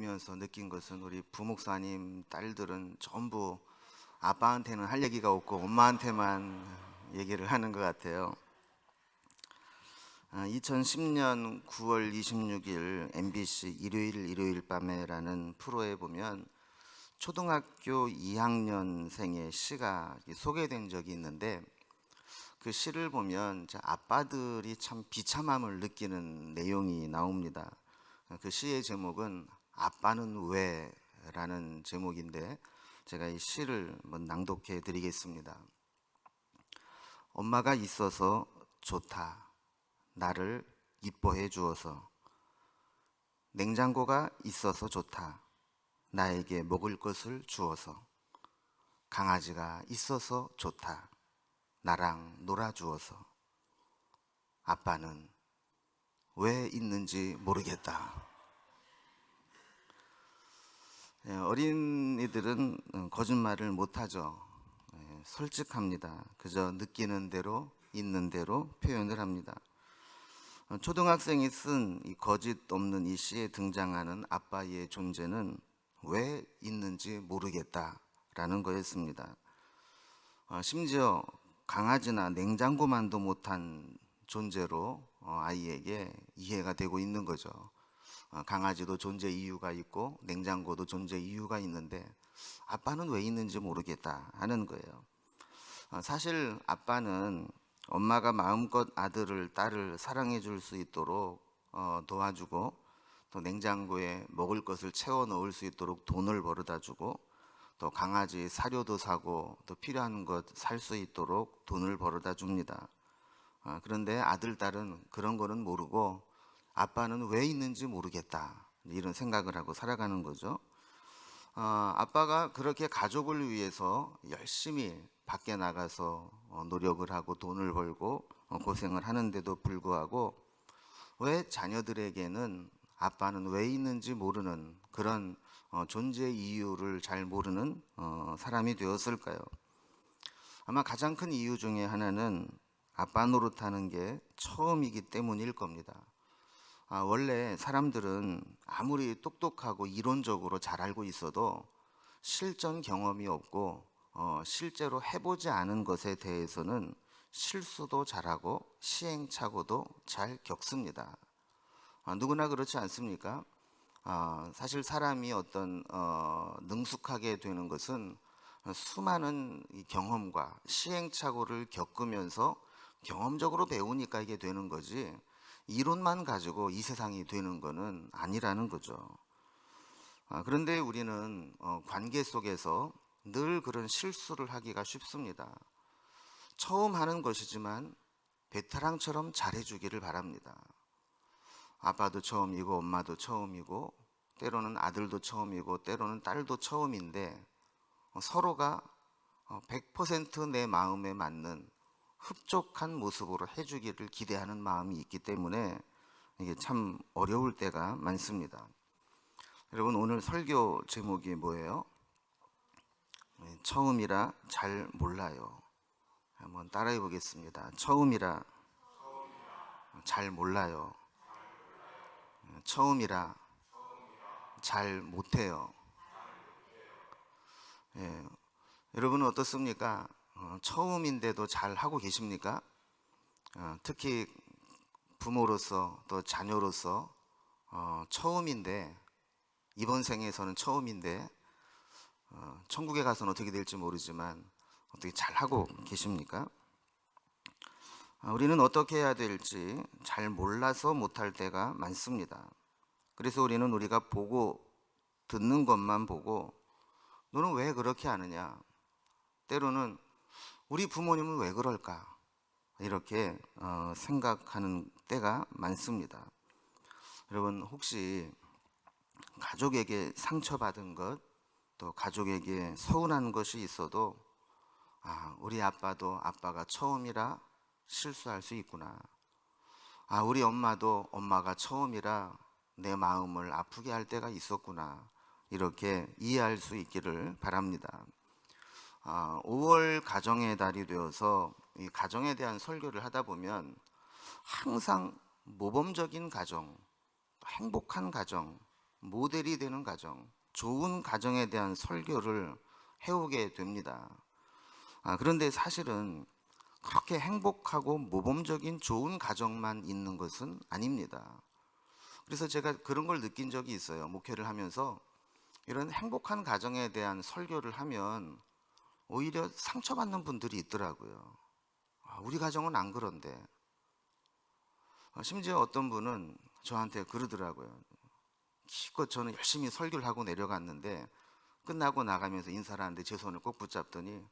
보면서 느낀 것은 우리 부목사님 딸들은 전부 아빠한테는 할 얘기가 없고 엄마한테만 얘기를 하는 것 같아요. 2010년 9월 26일 MBC 일요일 밤에라는 프로에 보면 초등학교 2학년생의 시가 소개된 적이 있는데, 그 시를 보면 아빠들이 참 비참함을 느끼는 내용이 나옵니다. 그 시의 제목은 아빠는 왜? 라는 제목인데, 제가 이 시를 한번 낭독해 드리겠습니다. 엄마가 있어서 좋다. 나를 이뻐해 주어서. 냉장고가 있어서 좋다. 나에게 먹을 것을 주어서. 강아지가 있어서 좋다. 나랑 놀아주어서. 아빠는 왜 있는지 모르겠다. 어린이들은 거짓말을 못하죠. 솔직합니다. 그저 느끼는 대로 있는 대로 표현을 합니다. 초등학생이 쓴 이 거짓 없는 이 시에 등장하는 아빠의 존재는 왜 있는지 모르겠다라는 거였습니다. 심지어 강아지나 냉장고만도 못한 존재로 아이에게 이해가 되고 있는 거죠. 강아지도 존재 이유가 있고 냉장고도 존재 이유가 있는데 아빠는 왜 있는지 모르겠다 하는 거예요. 사실 아빠는 엄마가 마음껏 아들을 딸을 사랑해 줄 수 있도록 도와주고, 또 냉장고에 먹을 것을 채워 넣을 수 있도록 돈을 벌어다 주고, 또 강아지 사료도 사고, 또 필요한 것 살 수 있도록 돈을 벌어다 줍니다. 그런데 아들 딸은 그런 거는 모르고 아빠는 왜 있는지 모르겠다, 이런 생각을 하고 살아가는 거죠. 아빠가 그렇게 가족을 위해서 열심히 밖에 나가서 노력을 하고 돈을 벌고 고생을 하는데도 불구하고 왜 자녀들에게는 아빠는 왜 있는지 모르는 그런 존재 이유를 잘 모르는 사람이 되었을까요? 아마 가장 큰 이유 중에 하나는 아빠 노릇하는 게 처음이기 때문일 겁니다. 원래 사람들은 아무리 똑똑하고 이론적으로 잘 알고 있어도 실전 경험이 없고 실제로 해보지 않은 것에 대해서는 실수도 잘하고 시행착오도 잘 겪습니다. 누구나 그렇지 않습니까? 사실 사람이 어떤 능숙하게 되는 것은 수많은 경험과 시행착오를 겪으면서 경험적으로 배우니까 이게 되는 거지, 이론만 가지고 이 세상이 되는 거는 아니라는 거죠. 그런데 우리는 관계 속에서 늘 그런 실수를 하기가 쉽습니다. 처음 하는 것이지만 베테랑처럼 잘해주기를 바랍니다. 아빠도 처음이고 엄마도 처음이고 때로는 아들도 처음이고 때로는 딸도 처음인데, 서로가 100% 내 마음에 맞는 흡족한 모습으로 해주기를 기대하는 마음이 있기 때문에 이게 참 어려울 때가 많습니다. 여러분, 오늘 설교 제목이 뭐예요? 처음이라 잘 몰라요. 한번 따라해 보겠습니다. 처음이라 잘 몰라요. 처음이라 잘 못해요. 예, 여러분은 어떻습니까? 처음인데도 잘 하고 계십니까? 특히 부모로서 또 자녀로서 처음인데, 이번 생에서는 처음인데 천국에 가서는 어떻게 될지 모르지만 어떻게 잘 하고 계십니까? 우리는 어떻게 해야 될지 잘 몰라서 못할 때가 많습니다. 그래서 우리는 우리가 보고 듣는 것만 보고 너는 왜 그렇게 하느냐, 때로는 우리 부모님은 왜 그럴까, 이렇게 생각하는 때가 많습니다. 여러분, 혹시 가족에게 상처받은 것, 또 가족에게 서운한 것이 있어도 우리 아빠도 아빠가 처음이라 실수할 수 있구나, 우리 엄마도 엄마가 처음이라 내 마음을 아프게 할 때가 있었구나, 이렇게 이해할 수 있기를 바랍니다. 5월 가정의 달이 되어서 이 가정에 대한 설교를 하다 보면 항상 모범적인 가정, 행복한 가정, 모델이 되는 가정, 좋은 가정에 대한 설교를 해오게 됩니다. 그런데 사실은 그렇게 행복하고 모범적인 좋은 가정만 있는 것은 아닙니다. 그래서 제가 그런 걸 느낀 적이 있어요. 목회를 하면서 이런 행복한 가정에 대한 설교를 하면 오히려 상처받는 분들이 있더라고요. 우리 가정은 안 그런데. 심지어 어떤 분은 저한테 그러더라고요. 기껏 저는 열심히 설교를 하고 내려갔는데 끝나고 나가면서 인사를 하는데 제 손을 꼭 붙잡더니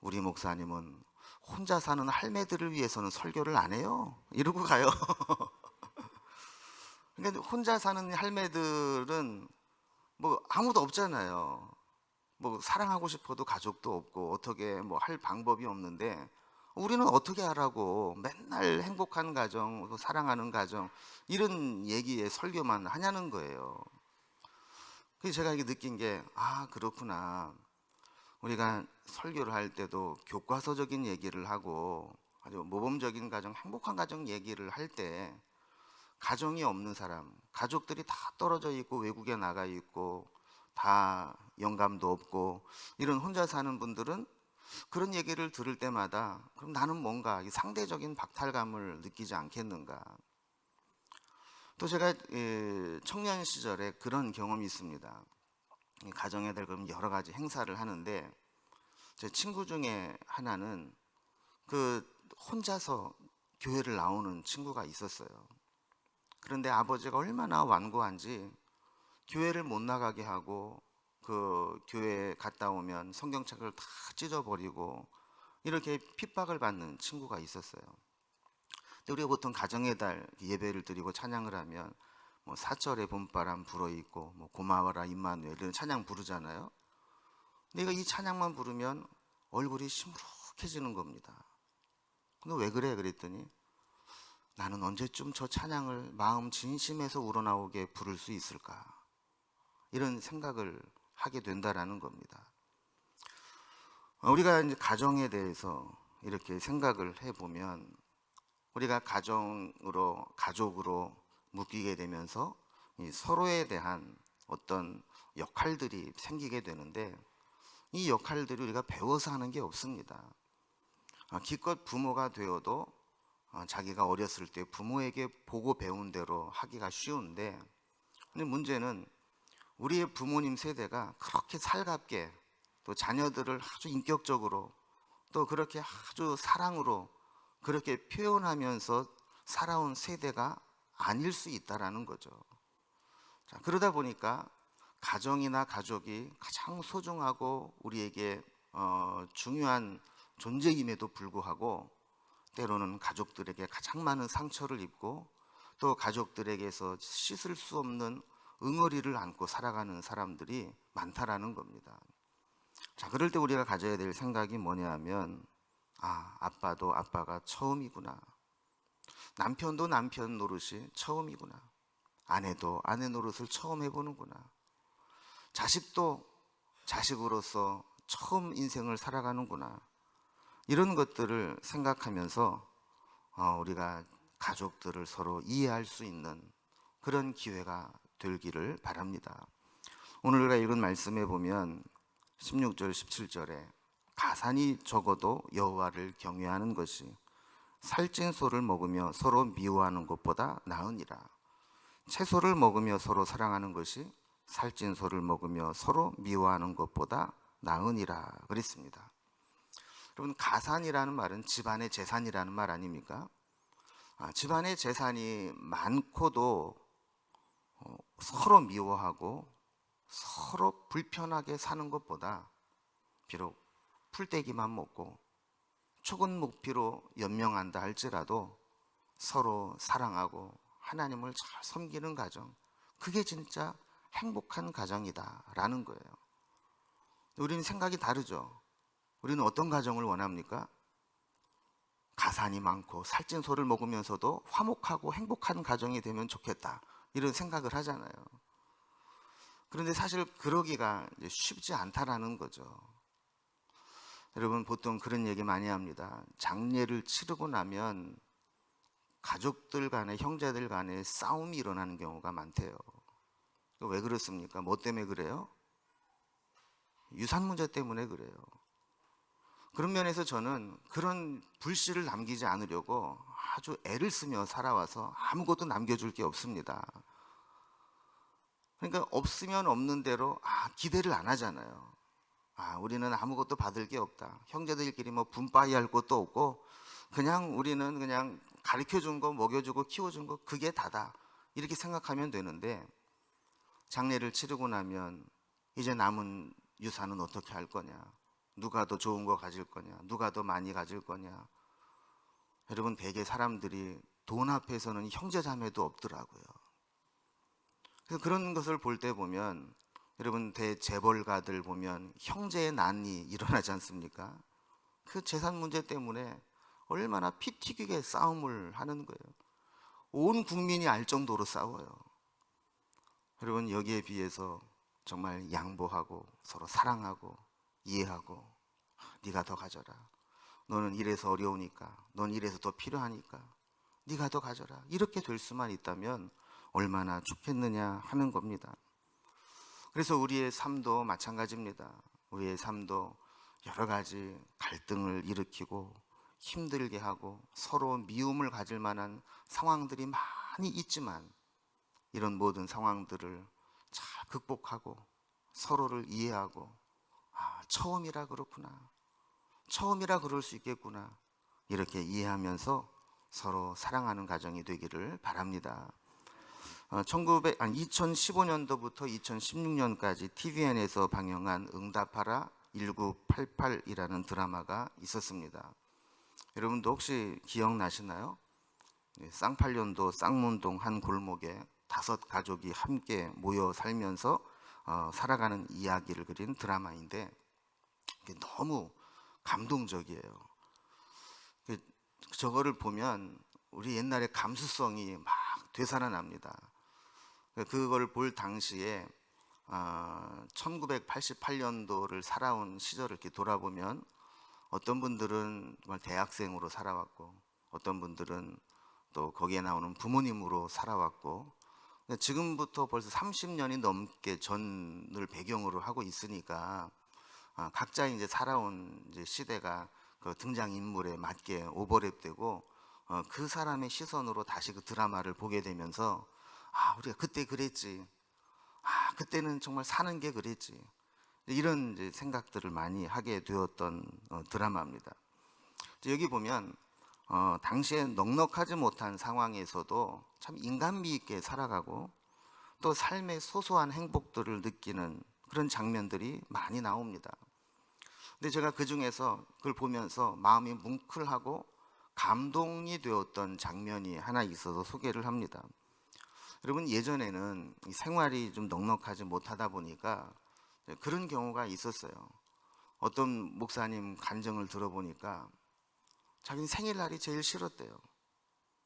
우리 목사님은 혼자 사는 할매들을 위해서는 설교를 안 해요. 이러고 가요. 그러니까 혼자 사는 할매들은 뭐 아무도 없잖아요. 뭐 사랑하고 싶어도 가족도 없고 어떻게 뭐 할 방법이 없는데 우리는 어떻게 하라고 맨날 행복한 가정, 사랑하는 가정 이런 얘기에 설교만 하냐는 거예요. 그래서 제가 이게 느낀 게 그렇구나. 우리가 설교를 할 때도 교과서적인 얘기를 하고 아주 모범적인 가정, 행복한 가정 얘기를 할 때 가정이 없는 사람, 가족들이 다 떨어져 있고 외국에 나가 있고 다 영감도 없고 이런 혼자 사는 분들은 그런 얘기를 들을 때마다 그럼 나는 뭔가 상대적인 박탈감을 느끼지 않겠는가. 또 제가 청년 시절에 그런 경험이 있습니다. 가정에 대해 여러 가지 행사를 하는데 제 친구 중에 하나는 그 혼자서 교회를 나오는 친구가 있었어요. 그런데 아버지가 얼마나 완고한지 교회를 못 나가게 하고 그 교회에 갔다 오면 성경책을 다 찢어버리고 이렇게 핍박을 받는 친구가 있었어요. 근데 우리가 보통 가정의 달 예배를 드리고 찬양을 하면 뭐 사철의 봄바람 불어있고 뭐 고마워라 임마누엘 이런 찬양 부르잖아요. 내가 이 찬양만 부르면 얼굴이 시무룩해지는 겁니다. 근데 왜 그래? 그랬더니 나는 언제쯤 저 찬양을 마음 진심에서 우러나오게 부를 수 있을까? 이런 생각을 하게 된다라는 겁니다. 우리가 이제 가정에 대해서 이렇게 생각을 해보면 우리가 가족으로 묶이게 되면서 이 서로에 대한 어떤 역할들이 생기게 되는데 이 역할들이 우리가 배워서 하는 게 없습니다. 기껏 부모가 되어도 자기가 어렸을 때 부모에게 보고 배운 대로 하기가 쉬운데 근데 문제는 우리의 부모님 세대가 그렇게 살갑게 또 자녀들을 아주 인격적으로 또 그렇게 아주 사랑으로 그렇게 표현하면서 살아온 세대가 아닐 수 있다라는 거죠. 자, 그러다 보니까 가정이나 가족이 가장 소중하고 우리에게 중요한 존재임에도 불구하고 때로는 가족들에게 가장 많은 상처를 입고 또 가족들에게서 씻을 수 없는 응어리를 안고 살아가는 사람들이 많다라는 겁니다. 자, 그럴 때 우리가 가져야 될 생각이 뭐냐 하면 아빠도 아빠가 처음이구나. 남편도 남편 노릇이 처음이구나. 아내도 아내 노릇을 처음 해보는구나. 자식도 자식으로서 처음 인생을 살아가는구나. 이런 것들을 생각하면서 우리가 가족들을 서로 이해할 수 있는 그런 기회가 되기를 바랍니다. 오늘 우리가 읽은 말씀에 보면 16절 17절에 가산이 적어도 여호와를 경외하는 것이 살찐 소를 먹으며 서로 미워하는 것보다 나으니라. 채소를 먹으며 서로 사랑하는 것이 살찐 소를 먹으며 서로 미워하는 것보다 나으니라 그랬습니다. 여러분, 가산이라는 말은 집안의 재산이라는 말 아닙니까? 집안의 재산이 많고도 서로 미워하고 서로 불편하게 사는 것보다 비록 풀떼기만 먹고 촉은 목피로 연명한다 할지라도 서로 사랑하고 하나님을 잘 섬기는 가정, 그게 진짜 행복한 가정이다라는 거예요. 우리는 생각이 다르죠. 우리는 어떤 가정을 원합니까? 가산이 많고 살찐 소를 먹으면서도 화목하고 행복한 가정이 되면 좋겠다, 이런 생각을 하잖아요. 그런데 사실 그러기가 쉽지 않다라는 거죠. 여러분, 보통 그런 얘기 많이 합니다. 장례를 치르고 나면 가족들 간에, 형제들 간에 싸움이 일어나는 경우가 많대요. 왜 그렇습니까? 뭐 때문에 그래요? 유산 문제 때문에 그래요. 그런 면에서 저는 그런 불씨를 남기지 않으려고 아주 애를 쓰며 살아와서 아무것도 남겨줄 게 없습니다. 그러니까 없으면 없는 대로 기대를 안 하잖아요. 우리는 아무것도 받을 게 없다. 형제들끼리 뭐 분빠이 할 것도 없고 그냥 우리는 그냥 가르쳐준 거, 먹여주고 키워준 거 그게 다다. 이렇게 생각하면 되는데 장례를 치르고 나면 이제 남은 유산은 어떻게 할 거냐? 누가 더 좋은 거 가질 거냐? 누가 더 많이 가질 거냐? 여러분, 대개 사람들이 돈 앞에서는 형제자매도 없더라고요. 그래서 그런 것을 볼 때 보면 여러분, 대재벌가들 보면 형제의 난이 일어나지 않습니까? 그 재산 문제 때문에 얼마나 피 튀기게 싸움을 하는 거예요. 온 국민이 알 정도로 싸워요. 여러분, 여기에 비해서 정말 양보하고 서로 사랑하고 이해하고 네가 더 가져라. 너는 이래서 어려우니까, 넌 이래서 더 필요하니까 네가 더 가져라. 이렇게 될 수만 있다면 얼마나 좋겠느냐 하는 겁니다. 그래서 우리의 삶도 마찬가지입니다. 우리의 삶도 여러 가지 갈등을 일으키고 힘들게 하고 서로 미움을 가질 만한 상황들이 많이 있지만 이런 모든 상황들을 잘 극복하고 서로를 이해하고 처음이라 그렇구나, 처음이라 그럴 수 있겠구나, 이렇게 이해하면서 서로 사랑하는 가정이 되기를 바랍니다. 2015년도부터 2016년까지 TVN에서 방영한 응답하라 1988이라는 드라마가 있었습니다. 여러분도 혹시 기억나시나요? 쌍팔년도 쌍문동 한 골목에 5 가족이 함께 모여 살면서 살아가는 이야기를 그린 드라마인데 너무 감동적이에요. 저거를 보면 우리 옛날의 감수성이 막 되살아납니다. 그걸 볼 당시에 1988년도를 살아온 시절을 이렇게 돌아보면 어떤 분들은 정말 대학생으로 살아왔고 어떤 분들은 또 거기에 나오는 부모님으로 살아왔고 지금부터 벌써 30년이 넘게 전을 배경으로 하고 있으니까 각자 이제 살아온 이제 시대가 그 등장 인물에 맞게 오버랩되고 그 사람의 시선으로 다시 그 드라마를 보게 되면서 우리가 그때 그랬지, 그때는 정말 사는 게 그랬지, 이런 이제 생각들을 많이 하게 되었던 드라마입니다. 여기 보면 당시에 넉넉하지 못한 상황에서도 참 인간미 있게 살아가고 또 삶의 소소한 행복들을 느끼는 그런 장면들이 많이 나옵니다. 근데 제가 그 중에서 그걸 보면서 마음이 뭉클하고 감동이 되었던 장면이 하나 있어서 소개를 합니다. 여러분, 예전에는 생활이 좀 넉넉하지 못하다 보니까 그런 경우가 있었어요. 어떤 목사님 간증을 들어보니까 자기는 생일날이 제일 싫었대요.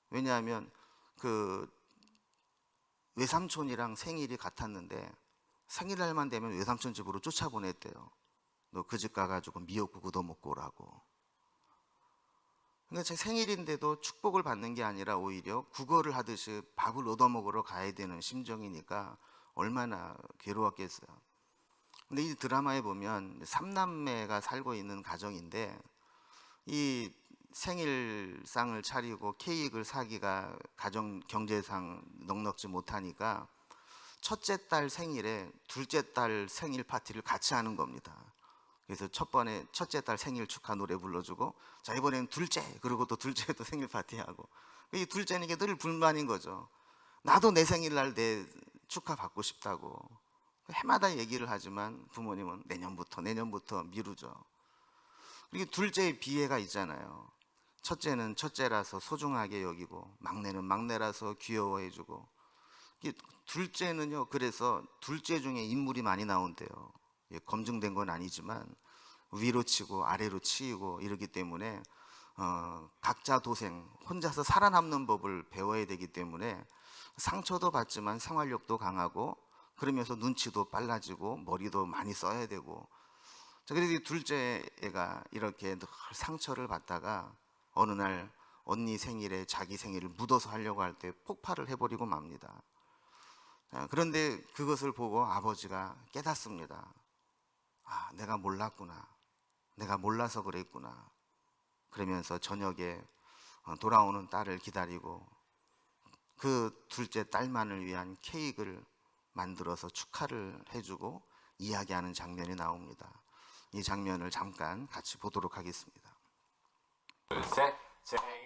왜냐하면 그 외삼촌이랑 생일이 같았는데 생일날만 되면 외삼촌 집으로 쫓아보냈대요. 너 그 집 가가지고 미역국 얻어먹고 오라고. 그러니까 제 생일인데도 축복을 받는 게 아니라 오히려 국어를 하듯이 밥을 얻어먹으러 가야 되는 심정이니까 얼마나 괴로웠겠어요. 근데 이 드라마에 보면 3남매가 살고 있는 가정인데 이 생일상을 차리고 케이크를 사기가 가정 경제상 넉넉지 못하니까 첫째 딸 생일에 둘째 딸 생일 파티를 같이 하는 겁니다. 그래서 첫째 딸 생일 축하 노래 불러주고 자 이번에는 둘째, 그리고 또 둘째도 생일 파티하고, 이 둘째는 이게 늘 불만인 거죠. 나도 내 생일날 내 축하 받고 싶다고 해마다 얘기를 하지만 부모님은 내년부터 미루죠. 그리고 둘째의 비애가 있잖아요. 첫째는 첫째라서 소중하게 여기고 막내는 막내라서 귀여워해주고, 둘째는요, 그래서 둘째 중에 인물이 많이 나온대요. 검증된 건 아니지만 위로 치고 아래로 치이고 이러기 때문에 각자 도생, 혼자서 살아남는 법을 배워야 되기 때문에 상처도 받지만 생활력도 강하고 그러면서 눈치도 빨라지고 머리도 많이 써야 되고, 그래서 이 둘째 애가 이렇게 늘 상처를 받다가 어느 날 언니 생일에 자기 생일을 묻어서 하려고 할 때 폭발을 해버리고 맙니다. 그런데 그것을 보고 아버지가 깨닫습니다. 아, 내가 몰랐구나. 내가 몰라서 그랬구나. 그러면서 저녁에 돌아오는 딸을 기다리고 그 둘째 딸만을 위한 케이크를 만들어서 축하를 해주고 이야기하는 장면이 나옵니다. 이 장면을 잠깐 같이 보도록 하겠습니다. 둘, 셋. 생일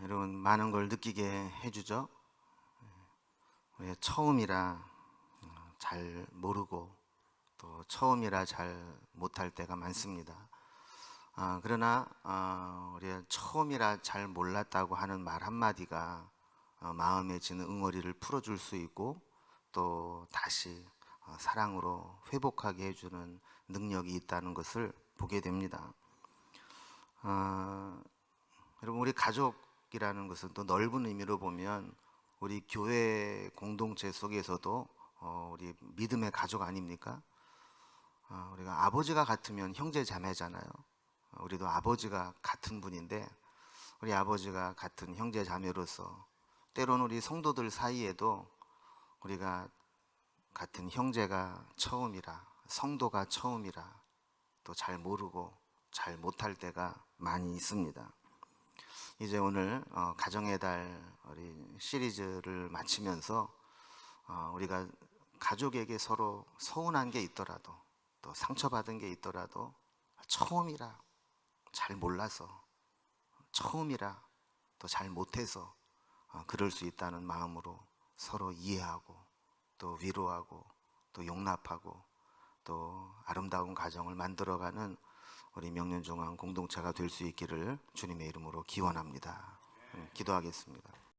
여러분, 많은 걸 느끼게 해주죠. 우리가 처음이라 잘 모르고 또 처음이라 잘 못할 때가 많습니다. 그러나 우리가 처음이라 잘 몰랐다고 하는 말 한마디가 마음에 지는 응어리를 풀어줄 수 있고 또 다시 사랑으로 회복하게 해주는 능력이 있다는 것을 보게 됩니다. 여러분, 우리 가족이라는 것은 또 넓은 의미로 보면 우리 교회 공동체 속에서도 우리 믿음의 가족 아닙니까? 우리가 아버지가 같으면 형제 자매잖아요. 우리도 아버지가 같은 분인데 우리 아버지가 같은 형제 자매로서 때로는 우리 성도들 사이에도 우리가 같은 형제가 처음이라, 성도가 처음이라 또 잘 모르고 잘 못할 때가 많이 있습니다. 이제 오늘 가정의 달 우리 시리즈를 마치면서 우리가 가족에게 서로 서운한 게 있더라도 또 상처받은 게 있더라도 처음이라 잘 몰라서 처음이라 또 잘 못해서 그럴 수 있다는 마음으로 서로 이해하고 또 위로하고 또 용납하고 또 아름다운 가정을 만들어가는 우리 명륜종합 공동체가 될 수 있기를 주님의 이름으로 기원합니다. 기도하겠습니다.